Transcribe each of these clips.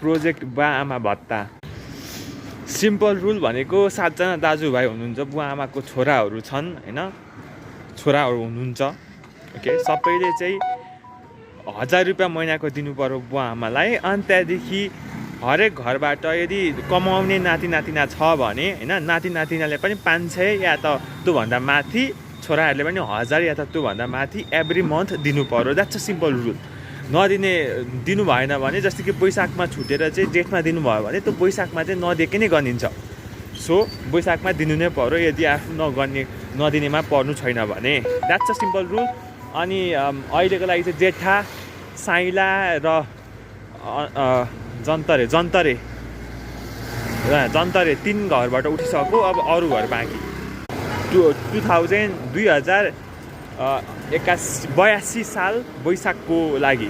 Project बुवा आमा भत्ता। सिम्पल रुल भनेको 7 जना दाजुभाइ हुनुहुन्छ, बुवा आमाको छोराहरू छन् हैन, छोराहरू हुनुहुन्छ। ओके, सबैले चाहिँ 1000 रुपियाँ महिनाको दिनु पर्यो बुवा आमालाई। अनि त्यहाँदेखि हरेक घरबाट यदि कमाउने नाति नातिना छ भने हैन, नाति नातिनाले पनि 500 या त त्योभन्दा माथि, छोराहरूले पनि 1000 या त त्योभन्दा माथि एभ्री मन्थ दिनु पर्यो। That's a simple rule. दिनु भएन भने जस्तै कि वैशाखमा छुटेर चाहिँ जेठमा दिनुभयो भने त्यो वैशाखमा चाहिँ नदिएकै नै गनिन्छ। सो वैशाखमा दिनु नै पर्यो यदि आफ्नो नदिनेमा पर्नु छैन भने। That's a simple rule. अनि अहिलेको लागि चाहिँ जेठा, साइला र जन्तरे 3 घरबाट उठिसक्यो। अब अरू घर बाँकी 2082 साल वैशाखको लागि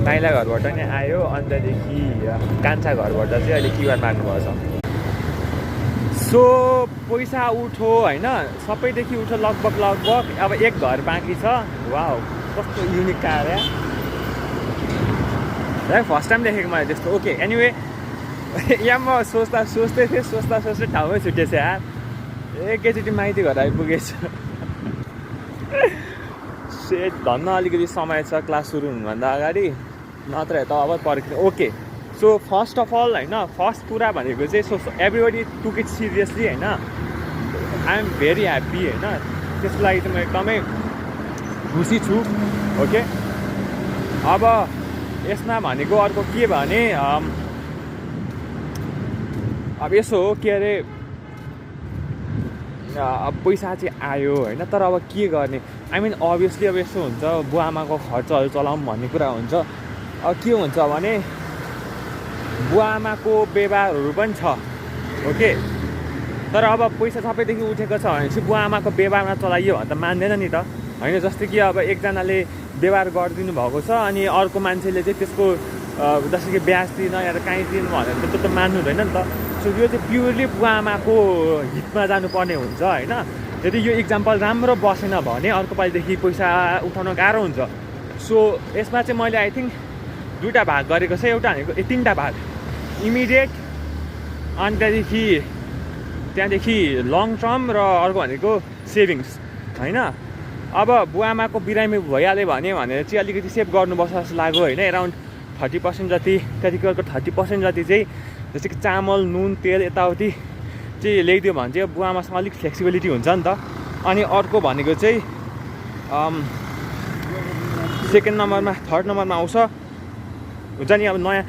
माइला घरबाट नै आयो। अनि त्यहाँदेखि कान्छा घरबाट चाहिँ अहिले किवार मार्नुभएको छ। सो पैसा उठो होइन, सबैदेखि उठो लगभग अब एक घर बाँकी छ। वाउ, कस्तो युनिक कार यार, फर्स्ट टाइम देखेको मैले त्यस्तो। ओके, एनिवे यहाँ म सोच्दै थिएँ ठाउँमै छुटेछ यार। एकैचोटि माइती घर आइपुगेछ। सेट धन्न अलिकति समय छ क्लास सुरु हुनुभन्दा अगाडि, नत्र त अब पर्खिनु। Okay, so first of all होइन, फर्स्ट कुरा भनेको चाहिँ एभ्रिबडी टुक इट सिरियसली होइन। आई एम भेरी ह्याप्पी होइन, त्यसको लागि चाहिँ म एकदमै खुसी छु। ओके, अब यसमा भनेको अर्को के भने अब यसो हो के अरे, अब पैसा चाहिँ आयो होइन, तर अब के गर्ने। आई मिन अभियसली अब यस्तो हुन्छ, बुवा आमाको खर्चहरू चलाउँ भन्ने कुरा हुन्छ। अब के हुन्छ भने बुवा आमाको व्यवहारहरू पनि छ। ओके, तर अब पैसा सबैदेखि उठेको छ भने चाहिँ बुवा आमाको व्यवहारमा चलाइयो भने त मान्दैन नि त होइन। जस्तै कि अब एकजनाले व्यवहार गरिदिनु भएको छ अनि अर्को मान्छेले चाहिँ त्यसको जस्तै कि ब्याज दिन या त काहीँ दिनु भनेर त्यो त मान्नु हुँदैन नि त। सो यो चाहिँ प्युरली बुवा आमाको हितमा जानुपर्ने हुन्छ होइन। यदि यो इक्जाम्पल राम्रो बसेन भने अर्को पालिदेखि पैसा उठाउन गाह्रो हुन्छ। सो यसमा चाहिँ मैले आई थिङ्क 2टा भाग गरेको छ। एउटा भनेको 3टा भाग, इमिडिएट, अनि त्यहाँदेखि लङ टर्म, र अर्को भनेको सेभिङ्स होइन। अब बुवा आमाको बिरामी भइहाल्यो भने चाहिँ अलिकति सेभ गर्नुपर्छ जस्तो लाग्यो होइन। एराउन्ड 30% जति, त्यतिखेरको 30% जति चाहिँ जस्तै कि चामल, नुन, तेल यताउति चाहिँ ल्याइदियो भने चाहिँ बुवा आमासँग अलिक फ्लेक्सिबिलिटी हुन्छ नि त। अनि अर्को भनेको चाहिँ सेकेन्ड नम्बरमा, थर्ड नम्बरमा आउँछ हुन्छ नि अब नयाँ